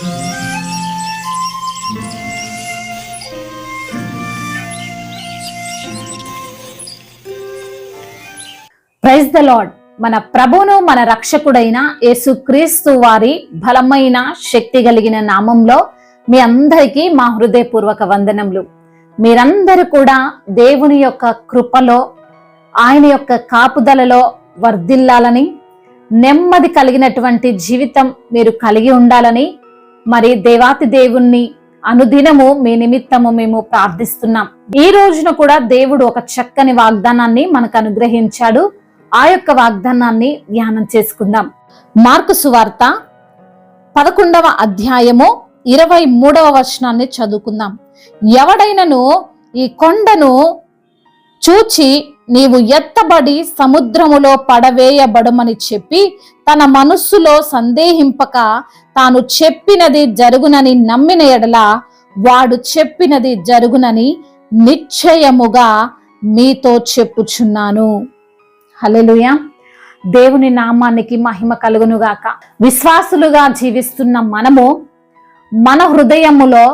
Praise the lord. మన ప్రభువును మన రక్షకుడైన యేసుక్రీస్తు వారి బలమైన శక్తి కలిగిన నామంలో మీ అందరికీ మా హృదయపూర్వక వందనములు. మీరందరూ కూడా దేవుని యొక్క కృపలో, ఆయన యొక్క కాపుదలలో వర్ధిల్లాలని, నెమ్మది కలిగినటువంటి జీవితం మీరు కలిగి ఉండాలని మరి దేవాతి దేవుణ్ణి అనుదినము మీ నిమిత్తము మేము ప్రార్థిస్తున్నాం. ఈ రోజున కూడా దేవుడు ఒక చక్కని వాగ్దానాన్ని మనకు అనుగ్రహించాడు. ఆ యొక్క వాగ్దానాన్ని ధ్యానం చేసుకుందాం. మార్కు సువార్త 11వ అధ్యాయము 23వ వచనాన్ని చదువుకుందాం. ఎవడైనను ఈ కొండను చూచి నీవు ఎత్తబడి సముద్రములో పడవేయబడమని చెప్పి తన మనస్సులో సందేహింపక తాను చెప్పినది జరుగునని నమ్మిన ఎడల వాడు చెప్పినది జరుగునని నిశ్చయముగా మీతో చెప్పుచున్నాను. హల్లెలూయా. దేవుని నామానికి మహిమ కలుగునుగాక. విశ్వాసులుగా జీవిస్తున్న మనము మన హృదయములో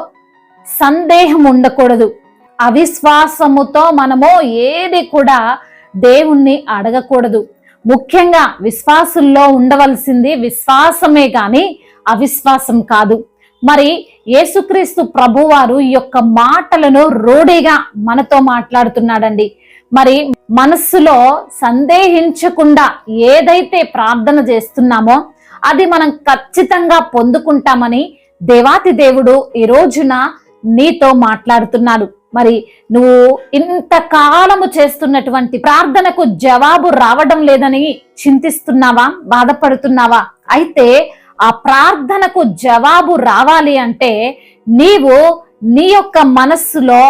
సందేహం ఉండకూడదు. అవిశ్వాసముతో మనము ఏది కూడా దేవుణ్ణి అడగకూడదు. ముఖ్యంగా విశ్వాసుల్లో ఉండవలసింది విశ్వాసమే గాని అవిశ్వాసం కాదు. మరి యేసుక్రీస్తు ప్రభువారు ఈ యొక్క మాటలను రూఢిగా మనతో మాట్లాడుతున్నాడండి. మరి మనస్సులో సందేహించకుండా ఏదైతే ప్రార్థన చేస్తున్నామో అది మనం ఖచ్చితంగా పొందుకుంటామని దేవాతి దేవుడు ఈ రోజున నీతో మాట్లాడుతున్నాడు. మరి నువ్వు ఇంతకాలము చేస్తున్నటువంటి ప్రార్థనకు జవాబు రావడం లేదని చింతిస్తున్నావా, బాధపడుతున్నావా? అయితే ఆ ప్రార్థనకు జవాబు రావాలి అంటే నీవు నీ యొక్క మనస్సులో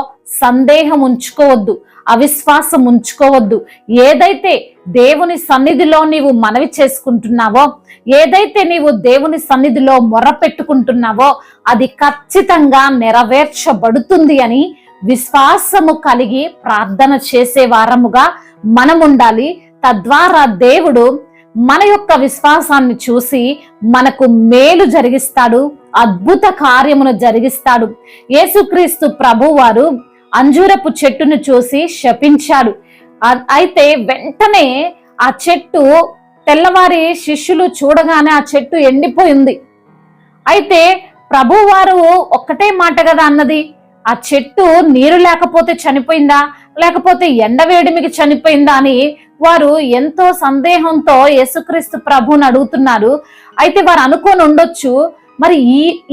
సందేహం ఉంచుకోవద్దు, అవిశ్వాసం ఉంచుకోవద్దు. ఏదైతే దేవుని సన్నిధిలో నీవు మనవి చేసుకుంటున్నావో, ఏదైతే నీవు దేవుని సన్నిధిలో మొర పెట్టుకుంటున్నావో అది ఖచ్చితంగా నెరవేర్చబడుతుంది అని విశ్వాసము కలిగి ప్రార్థన చేసే వారముగా మనం ఉండాలి. తద్వారా దేవుడు మన యొక్క విశ్వాసాన్ని చూసి మనకు మేలు జరిగిస్తాడు, అద్భుత కార్యమును జరిగిస్తాడు. యేసుక్రీస్తు ప్రభువారు అంజూరపు చెట్టును చూసి శపించాడు. అయితే వెంటనే ఆ చెట్టు తెల్లవారి శిష్యులు చూడగానే ఆ చెట్టు ఎండిపోయింది. అయితే ప్రభువారు ఒక్కటే మాట కదా అన్నది, ఆ చెట్టు నీరు లేకపోతే చనిపోయిందా, లేకపోతే ఎండవేడిమికి చనిపోయిందా అని వారు ఎంతో సందేహంతో యేసుక్రీస్తు ప్రభువుని అడుగుతున్నారు. అయితే వారు అనుకొని ఉండొచ్చు, మరి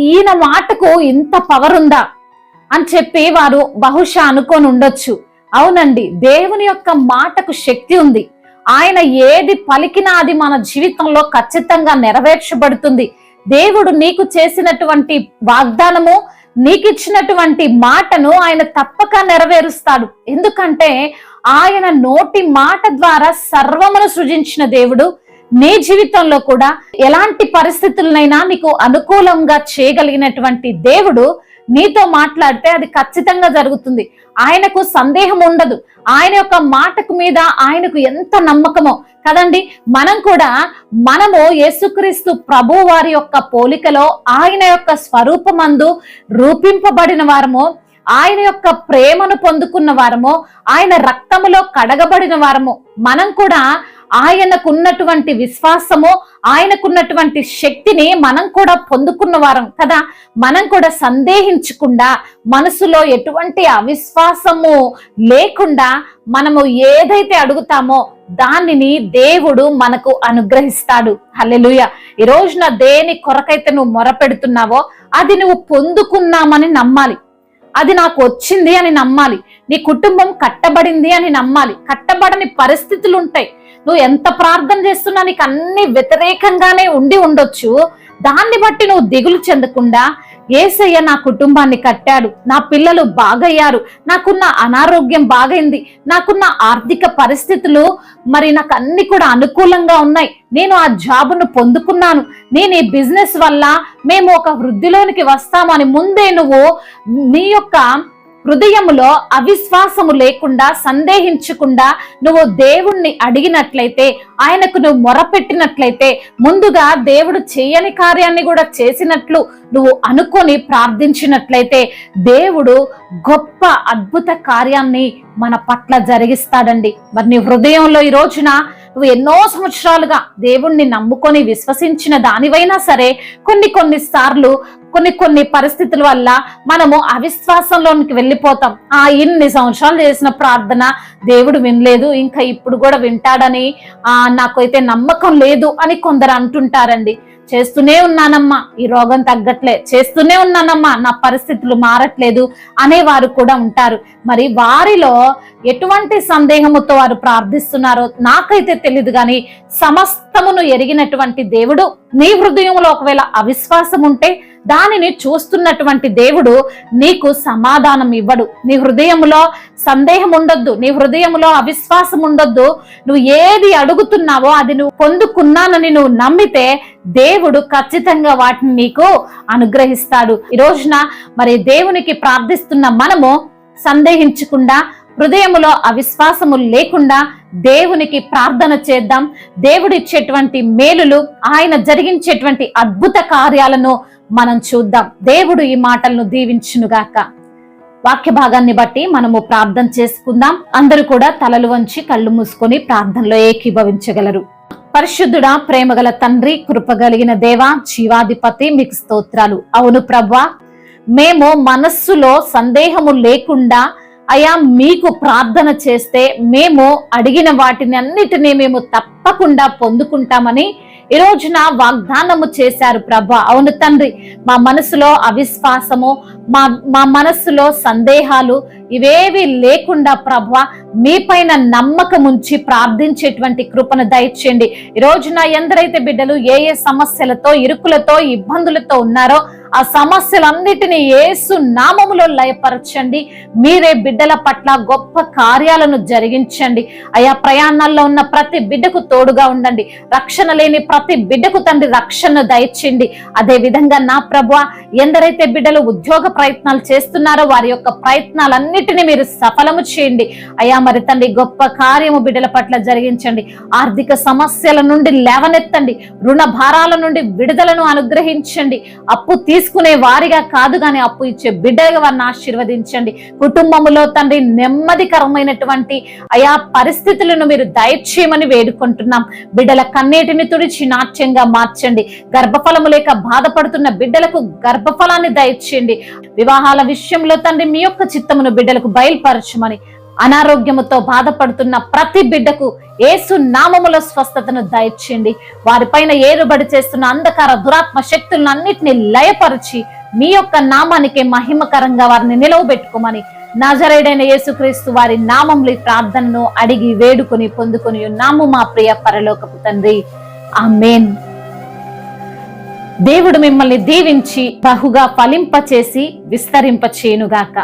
ఈయన మాటకు ఇంత పవర్ ఉందా అని చెప్పి వారు బహుశా అనుకొని ఉండొచ్చు. అవునండి, దేవుని యొక్క మాటకు శక్తి ఉంది. ఆయన ఏది పలికినా అది మన జీవితంలో ఖచ్చితంగా నెరవేర్చబడుతుంది. దేవుడు నీకు చేసినటువంటి వాగ్దానము, నీకు ఇచ్చినటువంటి మాటను ఆయన తప్పక నెరవేరుస్తాడు. ఎందుకంటే ఆయన నోటి మాట ద్వారా సర్వమును సృజించిన దేవుడు. నీ జీవితంలో కూడా ఎలాంటి పరిస్థితులనైనా నీకు అనుకూలంగా చేయగలిగినటువంటి దేవుడు నీతో మాట్లాడితే అది ఖచ్చితంగా జరుగుతుంది. ఆయనకు సందేహం ఉండదు. ఆయన యొక్క మాటకు మీద ఆయనకు ఎంత నమ్మకమో కదండి. మనము యేసుక్రీస్తు ప్రభు వారి యొక్క పోలికలో, ఆయన యొక్క స్వరూపమందు రూపింపబడిన వారము, ఆయన యొక్క ప్రేమను పొందుకున్న వారము, ఆయన రక్తములో కడగబడిన వారము. మనం కూడా ఆయనకున్నటువంటి విశ్వాసము, ఆయనకున్నటువంటి శక్తిని మనం కూడా పొందుకున్న వారం కదా. మనం కూడా సందేహించకుండా, మనసులో ఎటువంటి అవిశ్వాసము లేకుండా మనము ఏదైతే అడుగుతామో దానిని దేవుడు మనకు అనుగ్రహిస్తాడు. హల్లెలూయా. ఈ రోజున దేని కొరకైతే నువ్వు మొరపెడుతున్నావో అది నువ్వు పొందుకున్నామని నమ్మాలి. అది నాకు వచ్చింది అని నమ్మాలి. నీ కుటుంబం కట్టబడింది అని నమ్మాలి. కట్టబడని పరిస్థితులు ఉంటాయి. నువ్వు ఎంత ప్రార్థన చేస్తున్నా నీకు అన్ని వ్యతిరేకంగానే ఉండొచ్చు. దాన్ని బట్టి నువ్వు దిగులు చెందకుండా, యేసయ్య నా కుటుంబాన్ని కట్టాడు, నా పిల్లలు బాగయ్యారు, నాకున్న అనారోగ్యం బాగైంది, నాకున్న ఆర్థిక పరిస్థితులు మరి నాకు అన్ని కూడా అనుకూలంగా ఉన్నాయి, నేను ఆ జాబును పొందుకున్నాను, నేను ఈ బిజినెస్ వల్ల మేము ఒక వృద్ధిలోనికి వస్తామని ముందే నువ్వు నీ యొక్క హృదయములో అవిశ్వాసము లేకుండా, సందేహించకుండా నువ్వు దేవుణ్ణి అడిగినట్లయితే, ఆయనకు నువ్వు మొరపెట్టినట్లయితే, ముందుగా దేవుడు చేయని కార్యాన్ని కూడా చేసినట్లు నువ్వు అనుకొని ప్రార్థించినట్లయితే, దేవుడు గొప్ప అద్భుత కార్యాన్ని మన పట్ల జరిగిస్తాడండి. మరి నీ హృదయంలో ఈ రోజున నువ్వు ఎన్నో సంవత్సరాలుగా దేవుణ్ణి నమ్ముకొని విశ్వసించిన దానివైనా సరే, కొన్ని పరిస్థితుల వల్ల మనము అవిశ్వాసంలోనికి వెళ్ళిపోతాం. ఇన్ని సంవత్సరాలు చేసిన ప్రార్థన దేవుడు వినలేదు, ఇంకా ఇప్పుడు కూడా వింటాడని నాకైతే నమ్మకం లేదు అని కొందరు అంటుంటారండి. చేస్తూనే ఉన్నానమ్మా, ఈ రోగం తగ్గట్లే, చేస్తూనే ఉన్నానమ్మా, నా పరిస్థితులు మారట్లేదు అనేవారు కూడా ఉంటారు. మరి వారిలో ఎటువంటి సందేహముతో వారు ప్రార్థిస్తున్నారో నాకైతే తెలియదు, కానీ సమస్తమును ఎరిగినటువంటి దేవుడు నీ హృదయంలో ఒకవేళ అవిశ్వాసం ఉంటే దానిని చూస్తున్నటువంటి దేవుడు నీకు సమాధానం ఇవ్వడు. నీ హృదయంలో సందేహం ఉండొద్దు, నీ హృదయంలో అవిశ్వాసం ఉండొద్దు. నువ్వు ఏది అడుగుతున్నావో అది నువ్వు పొందుకున్నానని నువ్వు నమ్మితే దేవుడు ఖచ్చితంగా వాటిని నీకు అనుగ్రహిస్తాడు. ఈ రోజున మరి దేవునికి ప్రార్థిస్తున్న మనము సందేహించకుండా, హృదయములో అవిశ్వాసము లేకుండా దేవునికి ప్రార్థన చేద్దాం. దేవుడు ఇచ్చేటువంటి మేలులు, ఆయన జరిగించేటువంటి అద్భుత కార్యాలను మనం చూద్దాం. దేవుడు ఈ మాటలను దీవించునుగాక. వాక్య భాగాన్ని బట్టి మనము ప్రార్థన చేసుకుందాం. అందరూ కూడా తలలు వంచి కళ్ళు మూసుకొని ప్రార్థనలో ఏకీభవించగలరు. పరిశుద్ధుడా, ప్రేమగల తండ్రి, కృపగలిగిన దేవా, జీవాధిపతి, మీకు స్తోత్రాలు. అవును ప్రభువా, మేము మనస్సులో సందేహము లేకుండా అయా మీకు ప్రార్థన చేస్తే మేము అడిగిన వాటిని అన్నిటినీ మేము తప్పకుండా పొందుకుంటామని ఈ రోజున వాగ్దానము చేశారు ప్రభా. అవును తండ్రి, మా మనసులో అవిశ్వాసము, మా మనస్సులో సందేహాలు ఇవేవి లేకుండా ప్రభా మీ పైన నమ్మకం ఉంచి ప్రార్థించేటువంటి కృపను దయచేయండి. ఈ రోజున ఎందరైతే బిడ్డలు ఏ సమస్యలతో, ఇరుకులతో, ఇబ్బందులతో ఉన్నారో ఆ సమస్యలన్నిటినీ యేసు నామములో లయపరచండి. మీరే బిడ్డల పట్ల గొప్ప కార్యాలను జరిగించండి. అయా ప్రయాణాల్లో ఉన్న ప్రతి బిడ్డకు తోడుగా ఉండండి. రక్షణ లేని ప్రతి బిడ్డకు తండ్రి రక్షణ దయచేయండి. అదే విధంగా నా ప్రభువా, ఎందరైతే బిడ్డలు ఉద్యోగ ప్రయత్నాలు చేస్తున్నారో వారి యొక్క ప్రయత్నాలన్నిటినీ మీరు సఫలము చేయండి. అయా మరి తండ్రి గొప్ప కార్యము బిడ్డల పట్ల జరిగించండి. ఆర్థిక సమస్యల నుండి లేవనెత్తండి. రుణ భారాల నుండి విడుదలను అనుగ్రహించండి. అప్పు తీసుకునే వారిగా కాదు గాని అప్పు ఇచ్చే బిడ్డగా వారిని ఆశీర్వదించండి. కుటుంబములో తండ్రి నెమ్మదికరమైనటువంటి అయా పరిస్థితులను మీరు దయచేయమని వేడుకుంటున్నాం. బిడ్డల కన్నీటిని తుడిచి నాట్యంగా మార్చండి. గర్భఫలము లేక బాధపడుతున్న బిడ్డలకు గర్భఫలాన్ని దయచేయండి. వివాహాల విషయంలో తండ్రి మీ యొక్క చిత్తమును బిడ్డలకు బయలుపరచమని, అనారోగ్యముతో బాధపడుతున్న ప్రతి బిడ్డకు యేసు నామముల స్వస్థతను దయచేయండి. వారిపైన ఏరుబడి చేస్తున్న అంధకార దురాత్మ శక్తులను అన్నిటిని లయపరిచి మీ యొక్క నామానికి మహిమకరంగా వారిని నిలవబెట్టుకోమని నజరేయుడైన యేసుక్రీస్తు వారి నామములో ప్రార్థనను అడిగి వేడుకొని పొందుకొని ఉన్నాము మా ప్రియ పరలోకపు తండ్రి. ఆమేన్. దేవుడు మిమ్మల్ని దీవించి బహుగా ఫలింపచేసి విస్తరింపచేయునుగాక.